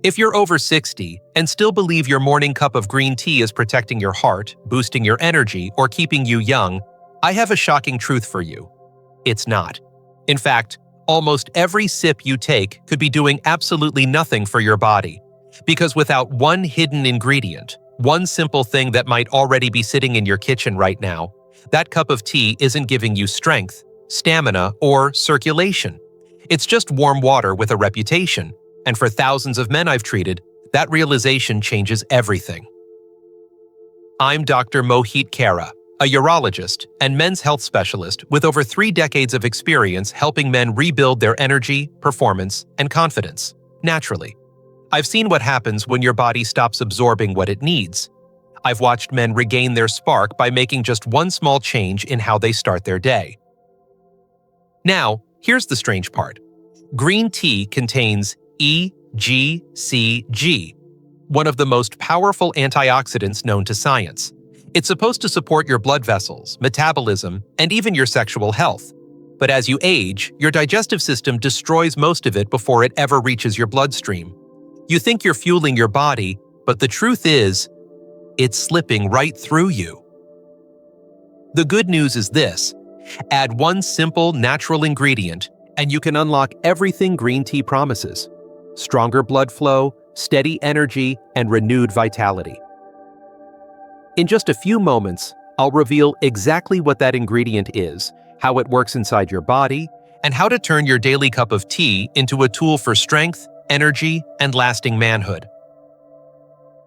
If you're over 60 and still believe your morning cup of green tea is protecting your heart, boosting your energy, or keeping you young, I have a shocking truth for you. It's not. In fact, almost every sip you take could be doing absolutely nothing for your body. Because without one hidden ingredient, one simple thing that might already be sitting in your kitchen right now, that cup of tea isn't giving you strength, stamina, or circulation. It's just warm water with a reputation. And for thousands of men I've treated, that realization changes everything. I'm Dr. Mohit Kara, a urologist and men's health specialist with over 3 decades of experience helping men rebuild their energy, performance, and confidence, naturally. I've seen what happens when your body stops absorbing what it needs. I've watched men regain their spark by making just one small change in how they start their day. Now, here's the strange part. Green tea contains EGCG, one of the most powerful antioxidants known to science. It's supposed to support your blood vessels, metabolism, and even your sexual health. But as you age, your digestive system destroys most of it before it ever reaches your bloodstream. You think you're fueling your body, but the truth is, it's slipping right through you. The good news is this: add one simple, natural ingredient, and you can unlock everything green tea promises: stronger blood flow, steady energy, and renewed vitality. In just a few moments, I'll reveal exactly what that ingredient is, how it works inside your body, and how to turn your daily cup of tea into a tool for strength, energy, and lasting manhood.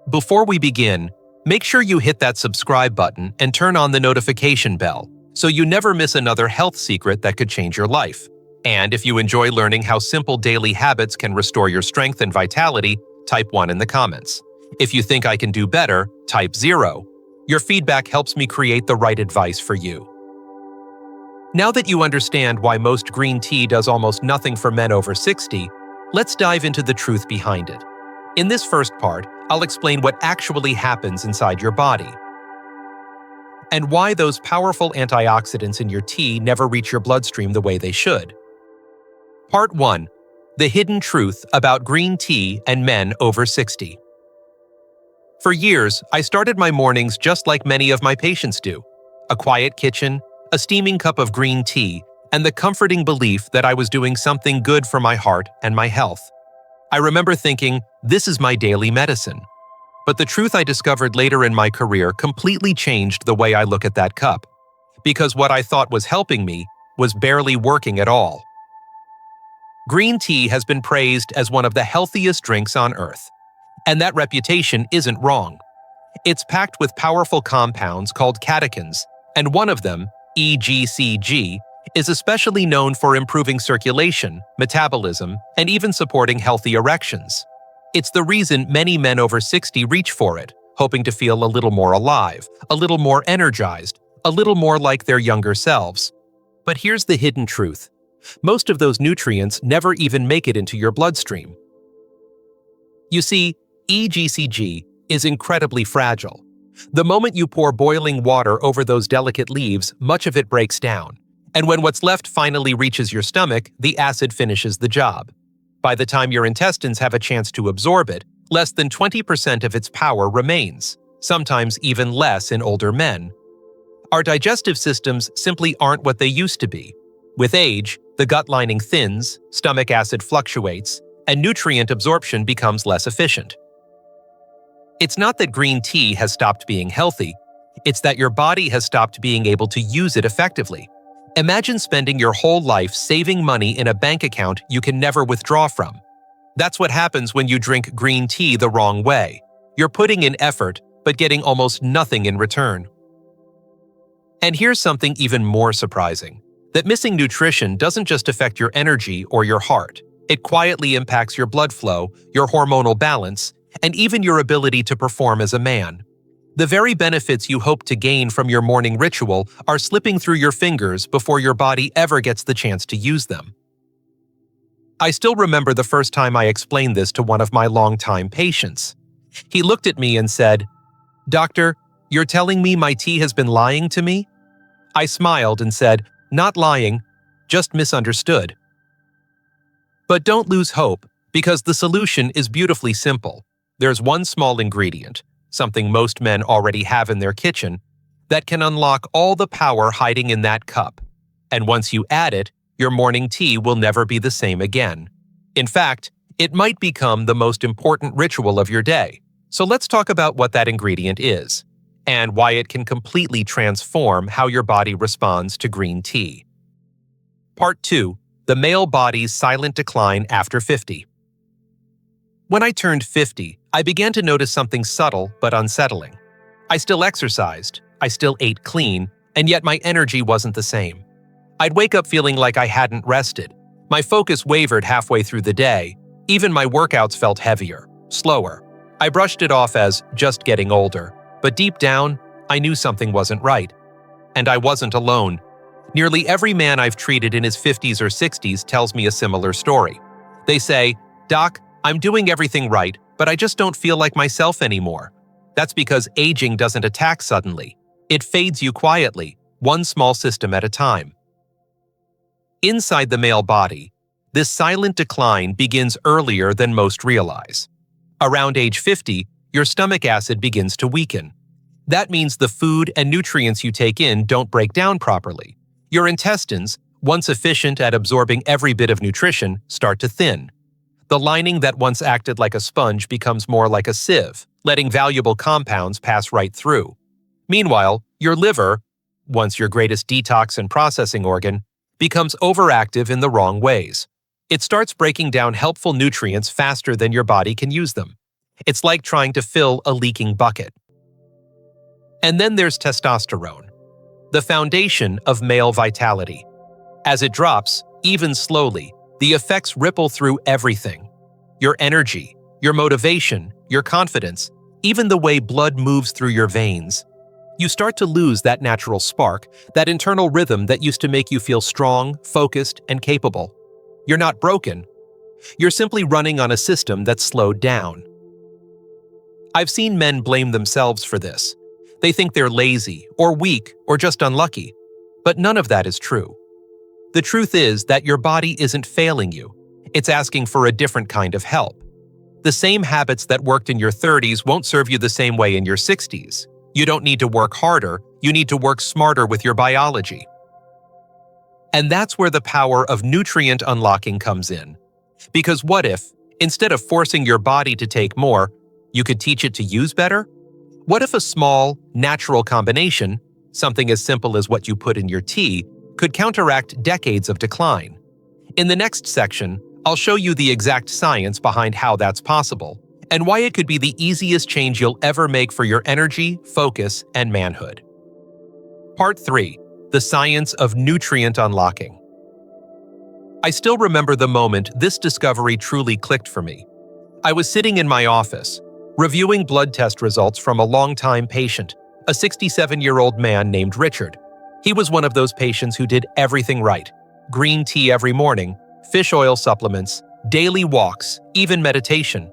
Before we begin, make sure you hit that subscribe button and turn on the notification bell so you never miss another health secret that could change your life. And if you enjoy learning how simple daily habits can restore your strength and vitality, type 1 in the comments. If you think I can do better, type 0. Your feedback helps me create the right advice for you. Now that you understand why most green tea does almost nothing for men over 60, let's dive into the truth behind it. In this first part, I'll explain what actually happens inside your body and why those powerful antioxidants in your tea never reach your bloodstream the way they should. Part 1. The hidden truth about green tea and men over 60. For years, I started my mornings just like many of my patients do: a quiet kitchen, a steaming cup of green tea, and the comforting belief that I was doing something good for my heart and my health. I remember thinking, this is my daily medicine. But the truth I discovered later in my career completely changed the way I look at that cup, because what I thought was helping me was barely working at all. Green tea has been praised as one of the healthiest drinks on earth, and that reputation isn't wrong. It's packed with powerful compounds called catechins, and one of them, EGCG, is especially known for improving circulation, metabolism, and even supporting healthy erections. It's the reason many men over 60 reach for it, hoping to feel a little more alive, a little more energized, a little more like their younger selves. But here's the hidden truth: most of those nutrients never even make it into your bloodstream. You see, EGCG is incredibly fragile. The moment you pour boiling water over those delicate leaves, much of it breaks down. And when what's left finally reaches your stomach, the acid finishes the job. By the time your intestines have a chance to absorb it, less than 20% of its power remains, sometimes even less in older men. Our digestive systems simply aren't what they used to be. With age, the gut lining thins, stomach acid fluctuates, and nutrient absorption becomes less efficient. It's not that green tea has stopped being healthy, it's that your body has stopped being able to use it effectively. Imagine spending your whole life saving money in a bank account you can never withdraw from. That's what happens when you drink green tea the wrong way. You're putting in effort, but getting almost nothing in return. And here's something even more surprising: that missing nutrition doesn't just affect your energy or your heart. It quietly impacts your blood flow, your hormonal balance, and even your ability to perform as a man. The very benefits you hope to gain from your morning ritual are slipping through your fingers before your body ever gets the chance to use them. I still remember the first time I explained this to one of my longtime patients. He looked at me and said, "Doctor, you're telling me my tea has been lying to me?" I smiled and said, "Not lying, just misunderstood." But don't lose hope, Because the solution is beautifully simple. There's one small ingredient, something most men already have in their kitchen, that can unlock all the power hiding in that cup. And once you add it, your morning tea will never be the same again. In fact, it might become the most important ritual of your day. So let's talk about what that ingredient is, and why it can completely transform how your body responds to green tea. Part 2. The male body's silent decline after 50. When I turned 50, I began to notice something subtle but unsettling. I still exercised, I still ate clean, and yet my energy wasn't the same. I'd wake up feeling like I hadn't rested. My focus wavered halfway through the day. Even my workouts felt heavier, slower. I brushed it off as just getting older, but deep down, I knew something wasn't right. And I wasn't alone. Nearly every man I've treated in his 50s or 60s tells me a similar story. They say, "Doc, I'm doing everything right, but I just don't feel like myself anymore." That's because aging doesn't attack suddenly. It fades you quietly, one small system at a time. Inside the male body, this silent decline begins earlier than most realize. Around age 50, your stomach acid begins to weaken. That means the food and nutrients you take in don't break down properly. Your intestines, once efficient at absorbing every bit of nutrition, start to thin. The lining that once acted like a sponge becomes more like a sieve, letting valuable compounds pass right through. Meanwhile, your liver, once your greatest detox and processing organ, becomes overactive in the wrong ways. It starts breaking down helpful nutrients faster than your body can use them. It's like trying to fill a leaking bucket. And then there's testosterone, the foundation of male vitality. As it drops, even slowly, the effects ripple through everything. Your energy, your motivation, your confidence, even the way blood moves through your veins. You start to lose that natural spark, that internal rhythm that used to make you feel strong, focused, and capable. You're not broken. You're simply running on a system that's slowed down. I've seen men blame themselves for this. They think they're lazy, or weak, or just unlucky. But none of that is true. The truth is that your body isn't failing you. It's asking for a different kind of help. The same habits that worked in your 30s won't serve you the same way in your 60s. You don't need to work harder, you need to work smarter with your biology. And that's where the power of nutrient unlocking comes in. Because what if, instead of forcing your body to take more, you could teach it to use better? What if a small, natural combination, something as simple as what you put in your tea, could counteract decades of decline? In the next section, I'll show you the exact science behind how that's possible, and why it could be the easiest change you'll ever make for your energy, focus, and manhood. Part 3. The science of nutrient unlocking. I still remember the moment this discovery truly clicked for me. I was sitting in my office, reviewing blood test results from a longtime patient, a 67-year-old man named Richard. He was one of those patients who did everything right: green tea every morning, fish oil supplements, daily walks, even meditation.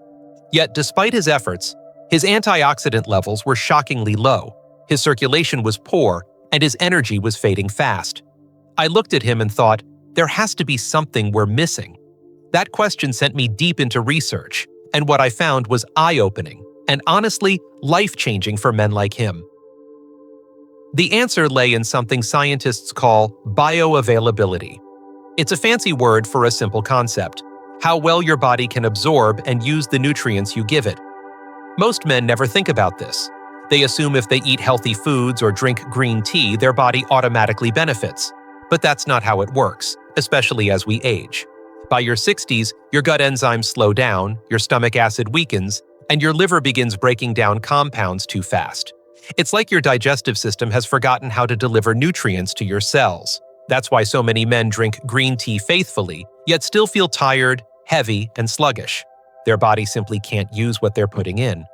Yet despite his efforts, his antioxidant levels were shockingly low, his circulation was poor, and his energy was fading fast. I looked at him and thought, there has to be something we're missing. That question sent me deep into research, and what I found was eye-opening and honestly life-changing for men like him. The answer lay in something scientists call bioavailability. It's a fancy word for a simple concept: how well your body can absorb and use the nutrients you give it. Most men never think about this. They assume if they eat healthy foods or drink green tea, their body automatically benefits. But that's not how it works, especially as we age. By your 60s, your gut enzymes slow down, your stomach acid weakens, and your liver begins breaking down compounds too fast. It's like your digestive system has forgotten how to deliver nutrients to your cells. That's why so many men drink green tea faithfully, yet still feel tired, heavy, and sluggish. Their body simply can't use what they're putting in.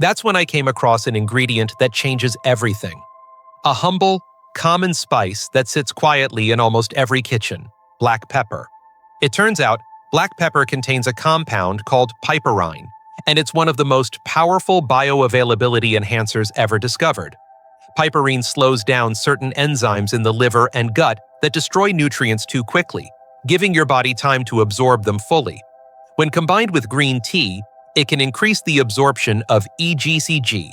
That's when I came across an ingredient that changes everything. A humble, common spice that sits quietly in almost every kitchen: black pepper. It turns out, black pepper contains a compound called piperine, and it's one of the most powerful bioavailability enhancers ever discovered. Piperine slows down certain enzymes in the liver and gut that destroy nutrients too quickly, giving your body time to absorb them fully. When combined with green tea, it can increase the absorption of EGCG,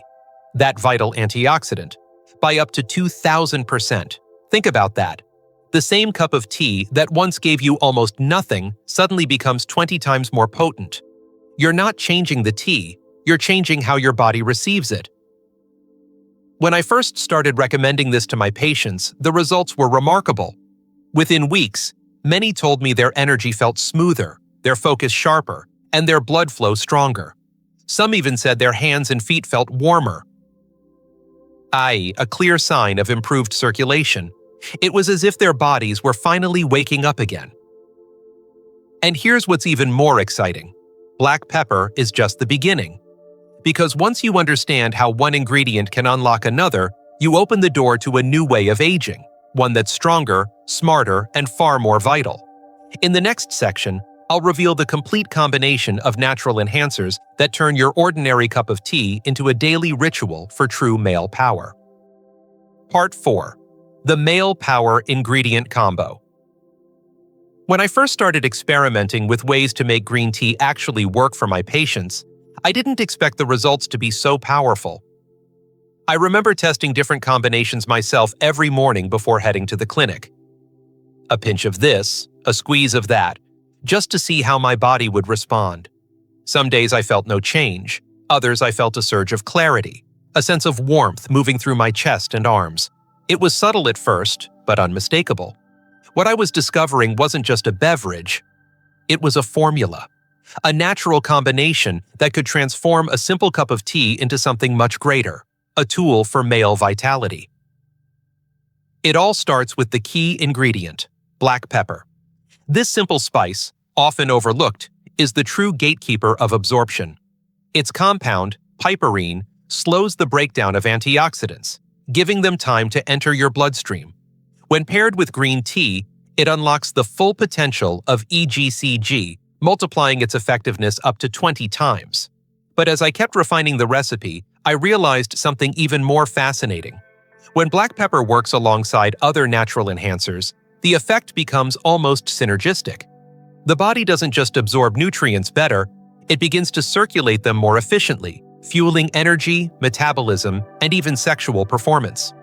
that vital antioxidant, by up to 2,000%. Think about that. The same cup of tea that once gave you almost nothing suddenly becomes 20 times more potent. You're not changing the tea, you're changing how your body receives it. When I first started recommending this to my patients, the results were remarkable. Within weeks, many told me their energy felt smoother, their focus sharper, and their blood flow stronger. Some even said their hands and feet felt warmer, i.e., a clear sign of improved circulation. It was as if their bodies were finally waking up again. And here's what's even more exciting. Black pepper is just the beginning. Because once you understand how one ingredient can unlock another, you open the door to a new way of aging, one that's stronger, smarter, and far more vital. In the next section, I'll reveal the complete combination of natural enhancers that turn your ordinary cup of tea into a daily ritual for true male power. Part 4. The Male Power Ingredient Combo. When I first started experimenting with ways to make green tea actually work for my patients, I didn't expect the results to be so powerful. I remember testing different combinations myself every morning before heading to the clinic. A pinch of this, a squeeze of that, just to see how my body would respond. Some days I felt no change, others I felt a surge of clarity, a sense of warmth moving through my chest and arms. It was subtle at first, but unmistakable. What I was discovering wasn't just a beverage, it was a formula, a natural combination that could transform a simple cup of tea into something much greater, a tool for male vitality. It all starts with the key ingredient, black pepper. This simple spice, often overlooked, is the true gatekeeper of absorption. Its compound, piperine, slows the breakdown of antioxidants, giving them time to enter your bloodstream. When paired with green tea, it unlocks the full potential of EGCG, multiplying its effectiveness up to 20 times. But as I kept refining the recipe, I realized something even more fascinating. When black pepper works alongside other natural enhancers, the effect becomes almost synergistic. The body doesn't just absorb nutrients better, it begins to circulate them more efficiently, fueling energy, metabolism, and even sexual performance.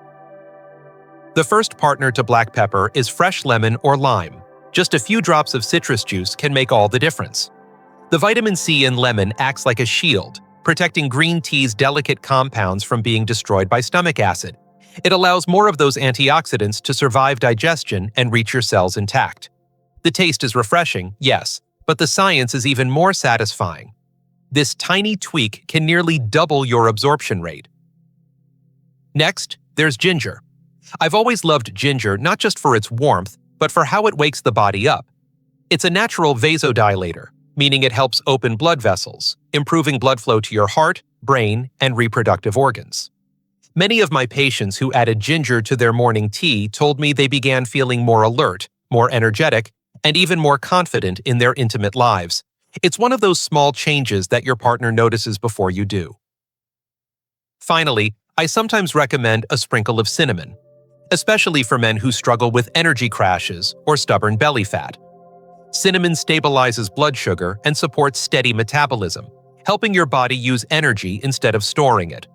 The first partner to black pepper is fresh lemon or lime. Just a few drops of citrus juice can make all the difference. The vitamin C in lemon acts like a shield, protecting green tea's delicate compounds from being destroyed by stomach acid. It allows more of those antioxidants to survive digestion and reach your cells intact. The taste is refreshing, yes, but the science is even more satisfying. This tiny tweak can nearly double your absorption rate. Next, there's ginger. I've always loved ginger not just for its warmth, but for how it wakes the body up. It's a natural vasodilator, meaning it helps open blood vessels, improving blood flow to your heart, brain, and reproductive organs. Many of my patients who added ginger to their morning tea told me they began feeling more alert, more energetic, and even more confident in their intimate lives. It's one of those small changes that your partner notices before you do. Finally, I sometimes recommend a sprinkle of cinnamon, especially for men who struggle with energy crashes or stubborn belly fat. Cinnamon stabilizes blood sugar and supports steady metabolism, helping your body use energy instead of storing it.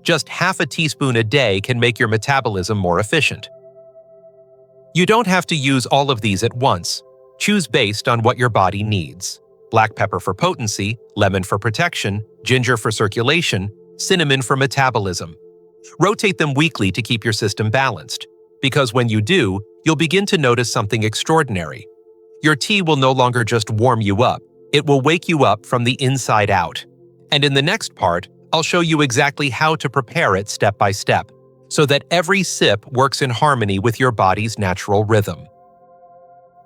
Just half a teaspoon a day can make your metabolism more efficient. You don't have to use all of these at once. Choose based on what your body needs. Black pepper for potency, lemon for protection, ginger for circulation, cinnamon for metabolism. Rotate them weekly to keep your system balanced, because when you do, you'll begin to notice something extraordinary. Your tea will no longer just warm you up, it will wake you up from the inside out. And in the next part, I'll show you exactly how to prepare it step by step, so that every sip works in harmony with your body's natural rhythm.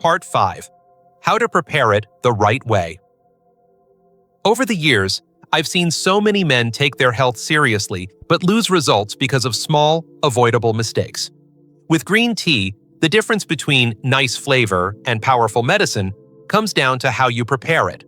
Part 5. How to prepare it the right way. Over the years, I've seen so many men take their health seriously but lose results because of small, avoidable mistakes. With green tea, the difference between nice flavor and powerful medicine comes down to how you prepare it.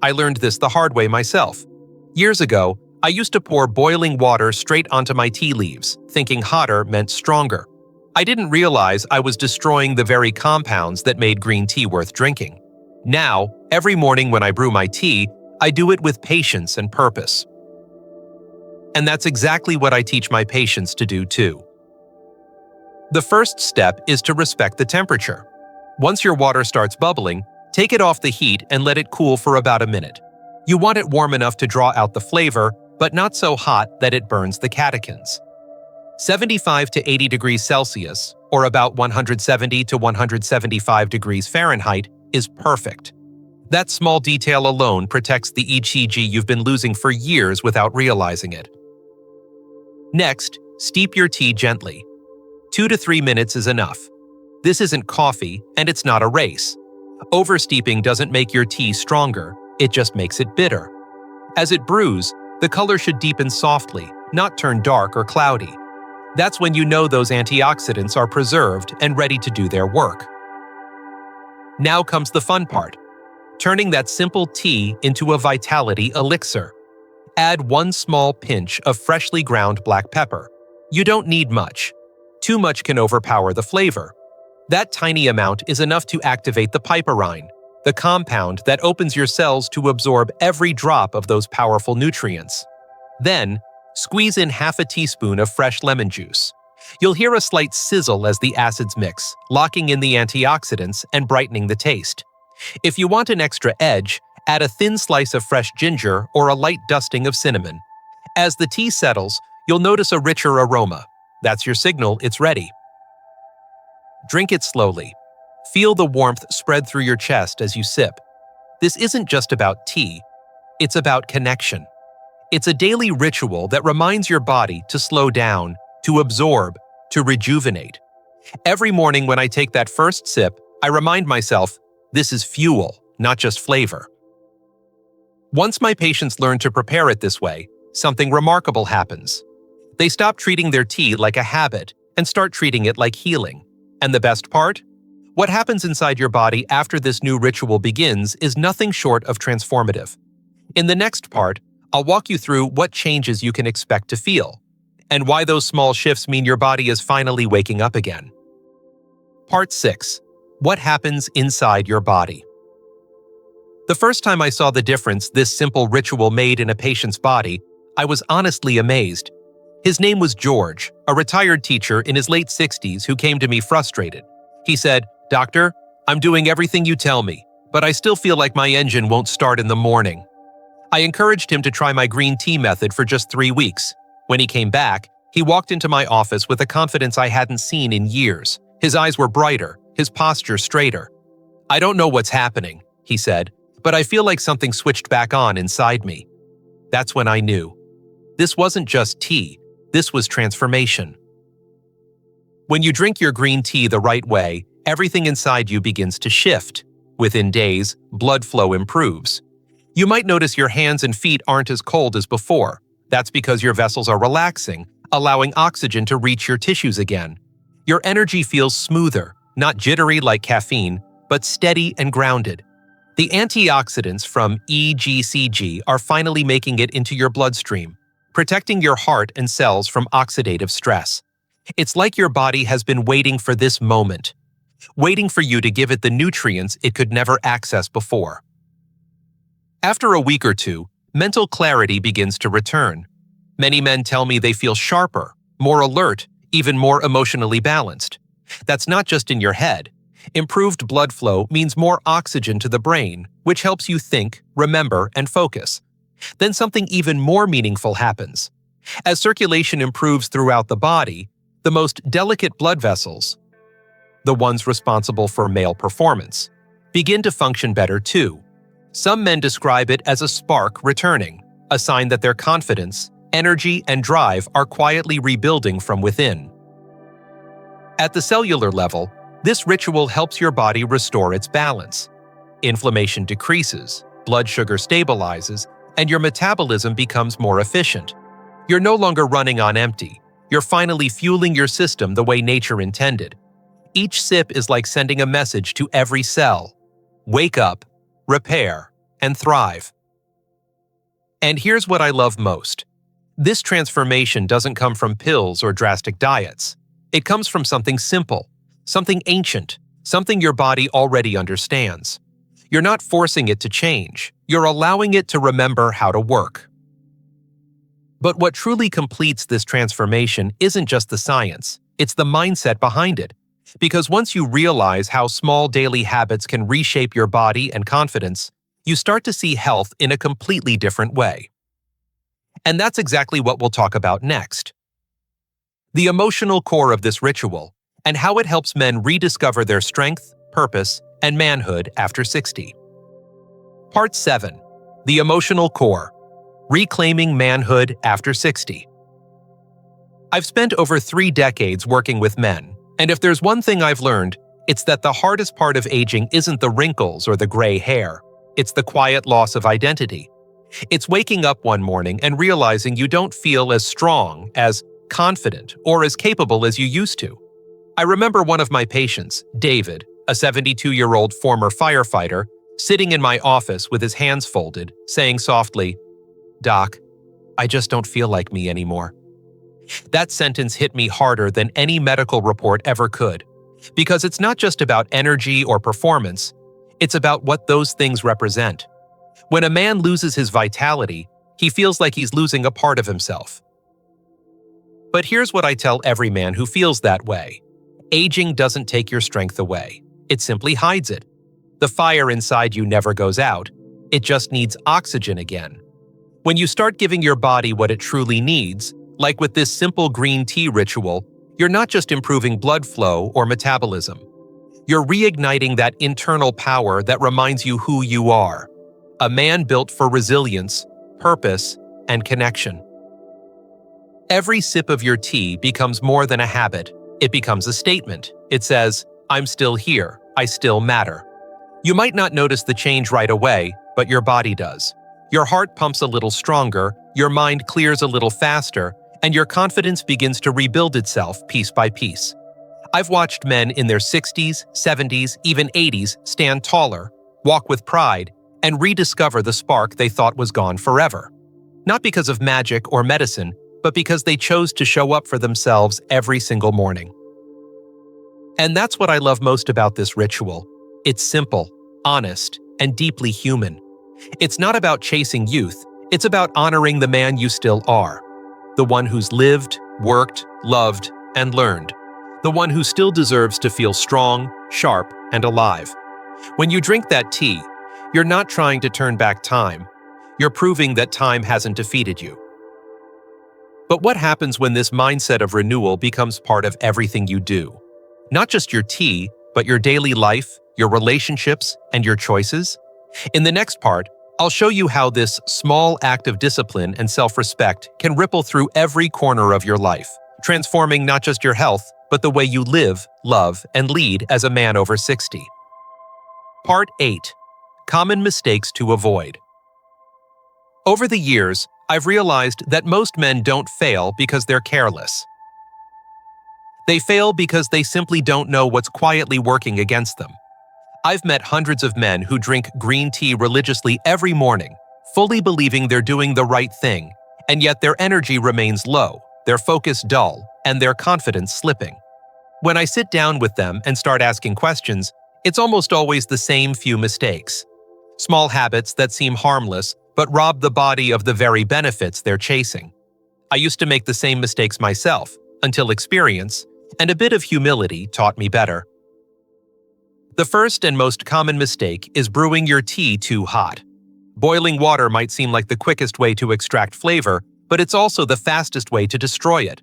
I learned this the hard way myself. Years ago, I used to pour boiling water straight onto my tea leaves, thinking hotter meant stronger. I didn't realize I was destroying the very compounds that made green tea worth drinking. Now, every morning when I brew my tea, I do it with patience and purpose. And that's exactly what I teach my patients to do too. The first step is to respect the temperature. Once your water starts bubbling, take it off the heat and let it cool for about a minute. You want it warm enough to draw out the flavor, but not so hot that it burns the catechins. 75 to 80 degrees Celsius, or about 170 to 175 degrees Fahrenheit, is perfect. That small detail alone protects the ECG you've been losing for years without realizing it. Next, steep your tea gently. 2 to 3 minutes is enough. This isn't coffee, and it's not a race. Oversteeping doesn't make your tea stronger, it just makes it bitter. As it brews, the color should deepen softly, not turn dark or cloudy. That's when you know those antioxidants are preserved and ready to do their work. Now comes the fun part, turning that simple tea into a vitality elixir. Add 1 small pinch of freshly ground black pepper. You don't need much. Too much can overpower the flavor. That tiny amount is enough to activate the piperine, the compound that opens your cells to absorb every drop of those powerful nutrients. Then, squeeze in half a teaspoon of fresh lemon juice. You'll hear a slight sizzle as the acids mix, locking in the antioxidants and brightening the taste. If you want an extra edge, add a thin slice of fresh ginger or a light dusting of cinnamon. As the tea settles, you'll notice a richer aroma. That's your signal it's ready. Drink it slowly. Feel the warmth spread through your chest as you sip. This isn't just about tea, it's about connection. It's a daily ritual that reminds your body to slow down, to absorb, to rejuvenate. Every morning when I take that first sip, I remind myself, this is fuel, not just flavor. Once my patients learn to prepare it this way, something remarkable happens. They stop treating their tea like a habit and start treating it like healing. And the best part? What happens inside your body after this new ritual begins is nothing short of transformative. In the next part, I'll walk you through what changes you can expect to feel, and why those small shifts mean your body is finally waking up again. Part 6. What happens inside your body? The first time I saw the difference this simple ritual made in a patient's body, I was honestly amazed. His name was George, a retired teacher in his late 60s who came to me frustrated. He said, "Doctor, I'm doing everything you tell me, but I still feel like my engine won't start in the morning." I encouraged him to try my green tea method for just 3 weeks. When he came back, he walked into my office with a confidence I hadn't seen in years. His eyes were brighter, his posture straighter. "I don't know what's happening," he said, "but I feel like something switched back on inside me." That's when I knew. This wasn't just tea, this was transformation. When you drink your green tea the right way, everything inside you begins to shift. Within days, blood flow improves. You might notice your hands and feet aren't as cold as before. That's because your vessels are relaxing, allowing oxygen to reach your tissues again. Your energy feels smoother, not jittery like caffeine, but steady and grounded. The antioxidants from EGCG are finally making it into your bloodstream, protecting your heart and cells from oxidative stress. It's like your body has been waiting for this moment, waiting for you to give it the nutrients it could never access before. After a week or two, mental clarity begins to return. Many men tell me they feel sharper, more alert, even more emotionally balanced. That's not just in your head. Improved blood flow means more oxygen to the brain, which helps you think, remember, and focus. Then something even more meaningful happens. As circulation improves throughout the body, the most delicate blood vessels, the ones responsible for male performance, begin to function better too. Some men describe it as a spark returning, a sign that their confidence, energy, and drive are quietly rebuilding from within. At the cellular level, this ritual helps your body restore its balance. Inflammation decreases, blood sugar stabilizes, and your metabolism becomes more efficient. You're no longer running on empty. You're finally fueling your system the way nature intended. Each sip is like sending a message to every cell. Wake up, repair, and thrive. And here's what I love most. This transformation doesn't come from pills or drastic diets. It comes from something simple, something ancient, something your body already understands. You're not forcing it to change. You're allowing it to remember how to work. But what truly completes this transformation isn't just the science, it's the mindset behind it. Because once you realize how small daily habits can reshape your body and confidence, you start to see health in a completely different way. And that's exactly what we'll talk about next. The emotional core of this ritual, and how it helps men rediscover their strength, purpose, and manhood after 60. Part 7. The Emotional Core. Reclaiming Manhood After 60. I've spent over 3 decades working with men, and if there's one thing I've learned, it's that the hardest part of aging isn't the wrinkles or the gray hair. It's the quiet loss of identity. It's waking up one morning and realizing you don't feel as strong, as confident, or as capable as you used to. I remember one of my patients, David, a 72-year-old former firefighter, sitting in my office with his hands folded, saying softly, "Doc, I just don't feel like me anymore." That sentence hit me harder than any medical report ever could, because it's not just about energy or performance, it's about what those things represent. When a man loses his vitality, he feels like he's losing a part of himself. But here's what I tell every man who feels that way. Aging doesn't take your strength away. It simply hides it. The fire inside you never goes out. It just needs oxygen again. When you start giving your body what it truly needs, like with this simple green tea ritual, you're not just improving blood flow or metabolism. You're reigniting that internal power that reminds you who you are. A man built for resilience, purpose, and connection. Every sip of your tea becomes more than a habit. It becomes a statement. It says, "I'm still here. I still matter." You might not notice the change right away, but your body does. Your heart pumps a little stronger, your mind clears a little faster, and your confidence begins to rebuild itself piece by piece. I've watched men in their 60s, 70s, even 80s stand taller, walk with pride, and rediscover the spark they thought was gone forever. Not because of magic or medicine, but because they chose to show up for themselves every single morning. And that's what I love most about this ritual. It's simple, honest, and deeply human. It's not about chasing youth, it's about honoring the man you still are. The one who's lived, worked, loved, and learned. The one who still deserves to feel strong, sharp, and alive. When you drink that tea, you're not trying to turn back time. You're proving that time hasn't defeated you. But what happens when this mindset of renewal becomes part of everything you do? Not just your tea, but your daily life, your relationships, and your choices? In the next part, I'll show you how this small act of discipline and self-respect can ripple through every corner of your life, transforming not just your health, but the way you live, love, and lead as a man over 60. Part 8. Common Mistakes to Avoid. Over the years, I've realized that most men don't fail because they're careless. They fail because they simply don't know what's quietly working against them. I've met hundreds of men who drink green tea religiously every morning, fully believing they're doing the right thing, and yet their energy remains low, their focus dull, and their confidence slipping. When I sit down with them and start asking questions, it's almost always the same few mistakes. Small habits that seem harmless, but rob the body of the very benefits they're chasing. I used to make the same mistakes myself, until experience, and a bit of humility taught me better. The first and most common mistake is brewing your tea too hot. Boiling water might seem like the quickest way to extract flavor, but it's also the fastest way to destroy it.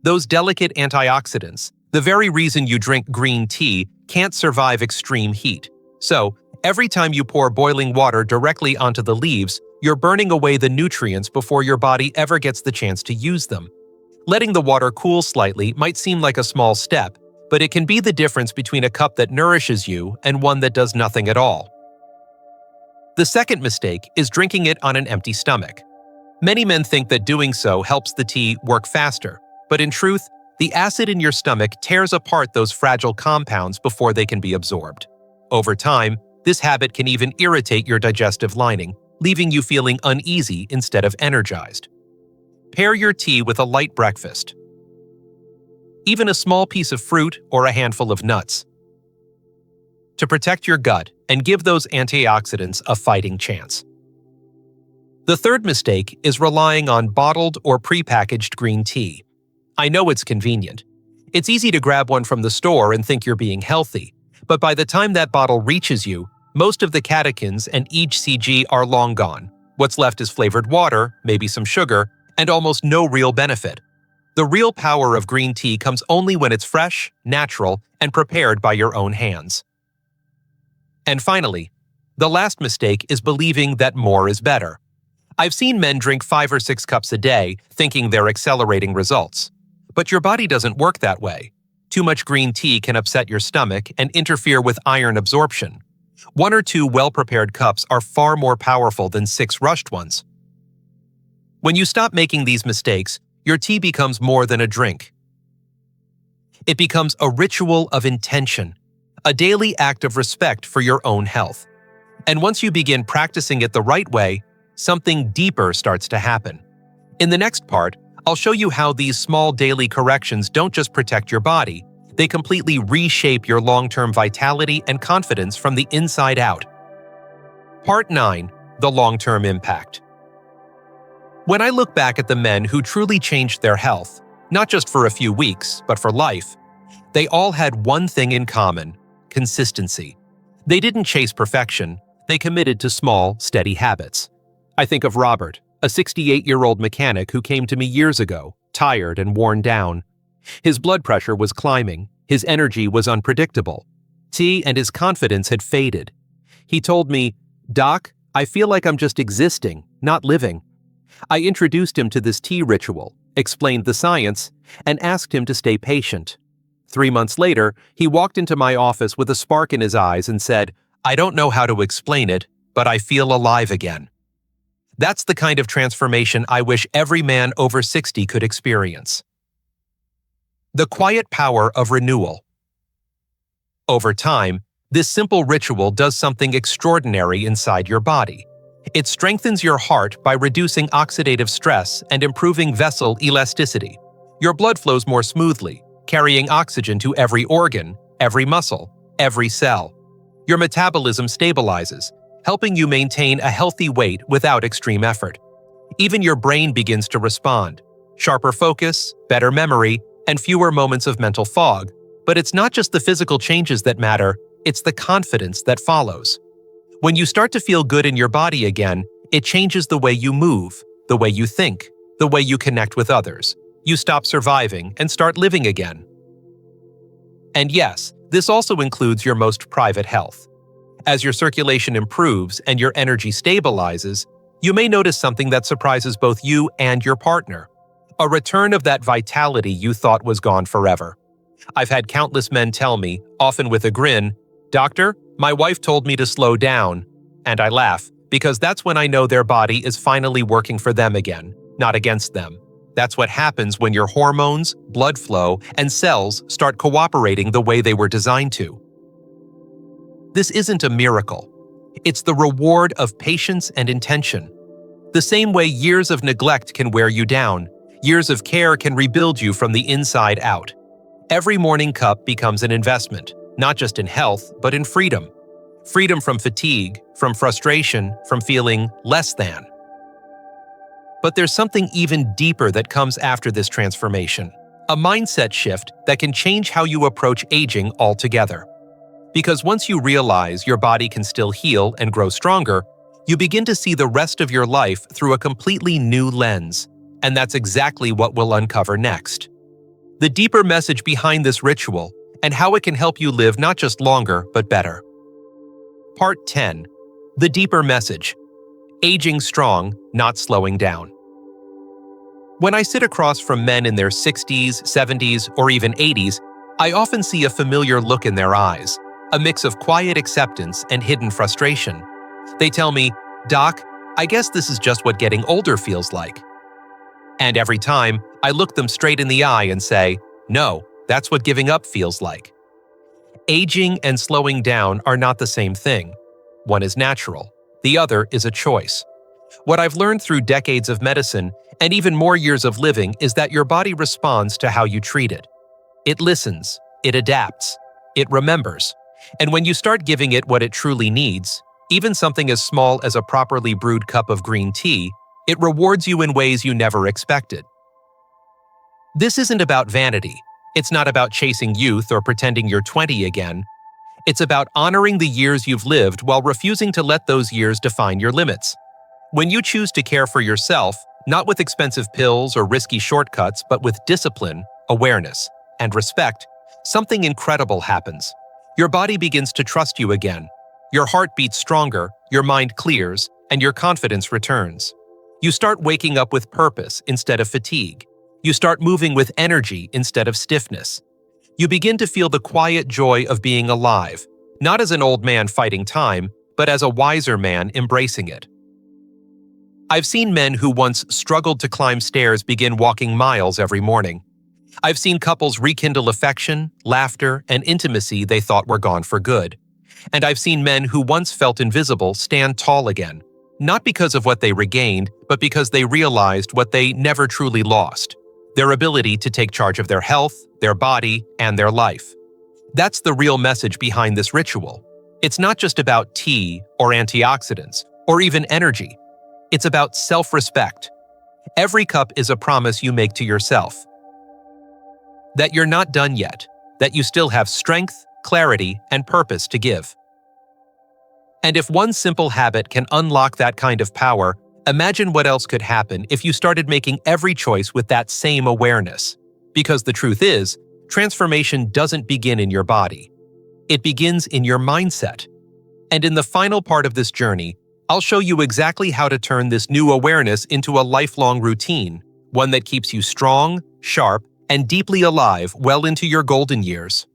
Those delicate antioxidants, the very reason you drink green tea, can't survive extreme heat. So, every time you pour boiling water directly onto the leaves, you're burning away the nutrients before your body ever gets the chance to use them. Letting the water cool slightly might seem like a small step, but it can be the difference between a cup that nourishes you and one that does nothing at all. The second mistake is drinking it on an empty stomach. Many men think that doing so helps the tea work faster, but in truth, the acid in your stomach tears apart those fragile compounds before they can be absorbed. Over time, this habit can even irritate your digestive lining, leaving you feeling uneasy instead of energized. Pair your tea with a light breakfast. Even a small piece of fruit or a handful of nuts. to protect your gut and give those antioxidants a fighting chance. The third mistake is relying on bottled or prepackaged green tea. I know it's convenient. It's easy to grab one from the store and think you're being healthy, but by the time that bottle reaches you, most of the catechins and HCG are long gone. What's left is flavored water, maybe some sugar, and almost no real benefit. The real power of green tea comes only when it's fresh, natural, and prepared by your own hands. And finally, the last mistake is believing that more is better. I've seen men drink 5 or 6 cups a day, thinking they're accelerating results. But your body doesn't work that way. Too much green tea can upset your stomach and interfere with iron absorption. 1 or 2 well-prepared cups are far more powerful than 6 rushed ones. When you stop making these mistakes, your tea becomes more than a drink. It becomes a ritual of intention, a daily act of respect for your own health. And once you begin practicing it the right way, something deeper starts to happen. In the next part, I'll show you how these small daily corrections don't just protect your body, they completely reshape your long-term vitality and confidence from the inside out. Part 9. The long-term impact. When I look back at the men who truly changed their health, not just for a few weeks, but for life, they all had one thing in common: consistency. They didn't chase perfection, they committed to small, steady habits. I think of Robert, a 68-year-old mechanic who came to me years ago, tired and worn down. His blood pressure was climbing, his energy was unpredictable. Tea and his confidence had faded. He told me, "Doc, I feel like I'm just existing, not living." I introduced him to this tea ritual, explained the science, and asked him to stay patient. 3 months later, he walked into my office with a spark in his eyes and said, "I don't know how to explain it, but I feel alive again." That's the kind of transformation I wish every man over 60 could experience. The quiet power of renewal. Over time, this simple ritual does something extraordinary inside your body. It strengthens your heart by reducing oxidative stress and improving vessel elasticity. Your blood flows more smoothly, carrying oxygen to every organ, every muscle, every cell. Your metabolism stabilizes, helping you maintain a healthy weight without extreme effort. Even your brain begins to respond. Sharper focus, better memory, and fewer moments of mental fog. But it's not just the physical changes that matter, it's the confidence that follows. When you start to feel good in your body again, it changes the way you move, the way you think, the way you connect with others. You stop surviving and start living again. And yes, this also includes your most private health. As your circulation improves and your energy stabilizes, you may notice something that surprises both you and your partner. A return of that vitality you thought was gone forever. I've had countless men tell me, often with a grin, "Doctor, my wife told me to slow down." And I laugh, because that's when I know their body is finally working for them again, not against them. That's what happens when your hormones, blood flow, and cells start cooperating the way they were designed to. This isn't a miracle. It's the reward of patience and intention. The same way years of neglect can wear you down, years of care can rebuild you from the inside out. Every morning cup becomes an investment, not just in health, but in freedom. Freedom from fatigue, from frustration, from feeling less than. But there's something even deeper that comes after this transformation. A mindset shift that can change how you approach aging altogether. Because once you realize your body can still heal and grow stronger, you begin to see the rest of your life through a completely new lens. And that's exactly what we'll uncover next. The deeper message behind this ritual and how it can help you live not just longer, but better. Part 10. The deeper message. Aging strong, not slowing down. When I sit across from men in their 60s, 70s, or even 80s, I often see a familiar look in their eyes, a mix of quiet acceptance and hidden frustration. They tell me, "Doc, I guess this is just what getting older feels like." And every time, I look them straight in the eye and say, "No, that's what giving up feels like." Aging and slowing down are not the same thing. One is natural, the other is a choice. What I've learned through decades of medicine and even more years of living is that your body responds to how you treat it. It listens, it adapts, it remembers, And when you start giving it what it truly needs, even something as small as a properly brewed cup of green tea, it rewards you in ways you never expected. This isn't about vanity. It's not about chasing youth or pretending you're 20 again. It's about honoring the years you've lived while refusing to let those years define your limits. When you choose to care for yourself, not with expensive pills or risky shortcuts, but with discipline, awareness, and respect, something incredible happens. Your body begins to trust you again. Your heart beats stronger, your mind clears, and your confidence returns. You start waking up with purpose instead of fatigue. You start moving with energy instead of stiffness. You begin to feel the quiet joy of being alive, not as an old man fighting time, but as a wiser man embracing it. I've seen men who once struggled to climb stairs begin walking miles every morning. I've seen couples rekindle affection, laughter, and intimacy they thought were gone for good. And I've seen men who once felt invisible stand tall again, not because of what they regained, but because they realized what they never truly lost: their ability to take charge of their health, their body, and their life. That's the real message behind this ritual. It's not just about tea or antioxidants or even energy. It's about self-respect. Every cup is a promise you make to yourself that you're not done yet, that you still have strength, clarity, and purpose to give. And if one simple habit can unlock that kind of power, imagine what else could happen if you started making every choice with that same awareness. Because the truth is, transformation doesn't begin in your body. It begins in your mindset. And in the final part of this journey, I'll show you exactly how to turn this new awareness into a lifelong routine, one that keeps you strong, sharp, and deeply alive well into your golden years.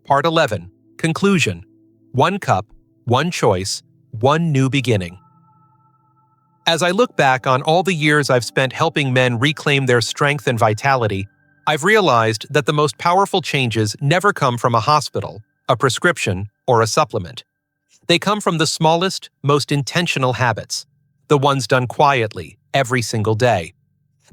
Part 11. Conclusion. 1 cup, 1 choice, 1 new beginning. As I look back on all the years I've spent helping men reclaim their strength and vitality, I've realized that the most powerful changes never come from a hospital, a prescription, or a supplement. They come from the smallest, most intentional habits, the ones done quietly, every single day.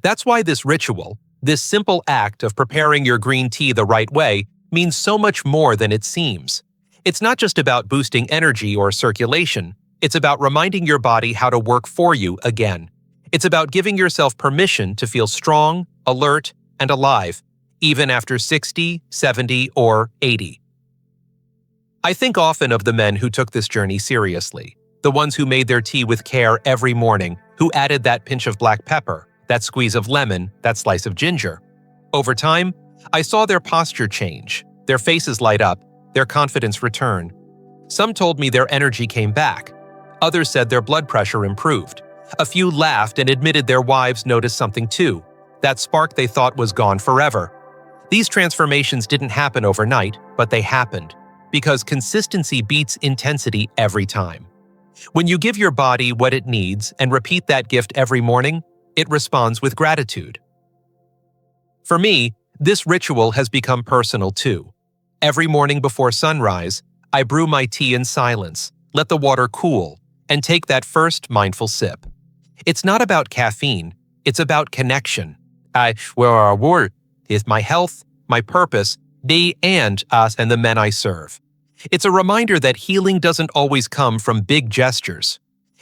That's why this ritual, this simple act of preparing your green tea the right way, means so much more than it seems. It's not just about boosting energy or circulation. It's about reminding your body how to work for you again. It's about giving yourself permission to feel strong, alert, and alive, even after 60, 70, or 80. I think often of the men who took this journey seriously, the ones who made their tea with care every morning, who added that pinch of black pepper, that squeeze of lemon, that slice of ginger. Over time, I saw their posture change, their faces light up, their confidence return. Some told me their energy came back. Others said their blood pressure improved. A few laughed and admitted their wives noticed something too, that spark they thought was gone forever. These transformations didn't happen overnight, but they happened, because consistency beats intensity every time. When you give your body what it needs and repeat that gift every morning, it responds with gratitude. For me, this ritual has become personal too. Every morning before sunrise, I brew my tea in silence, let the water cool, and take that first mindful sip. It's not about caffeine, it's about connection. Is my health, my purpose, me and us and the men I serve. It's a reminder that healing doesn't always come from big gestures.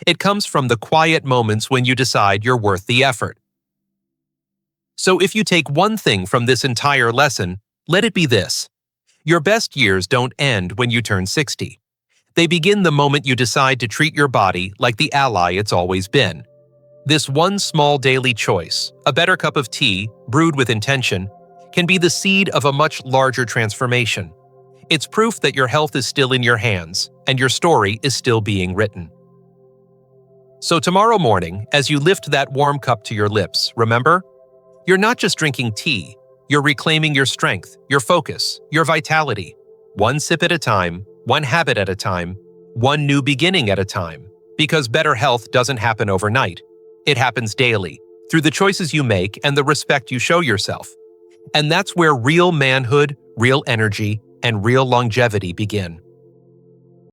It comes from the quiet moments when you decide you're worth the effort. So if you take one thing from this entire lesson, let it be this. Your best years don't end when you turn 60. They begin the moment you decide to treat your body like the ally it's always been. This one small daily choice, a better cup of tea, brewed with intention, can be the seed of a much larger transformation. It's proof that your health is still in your hands, and your story is still being written. So tomorrow morning, as you lift that warm cup to your lips, remember, you're not just drinking tea, you're reclaiming your strength, your focus, your vitality. One sip at a time, one habit at a time, one new beginning at a time. Because better health doesn't happen overnight. It happens daily, through the choices you make and the respect you show yourself. And that's where real manhood, real energy, and real longevity begin.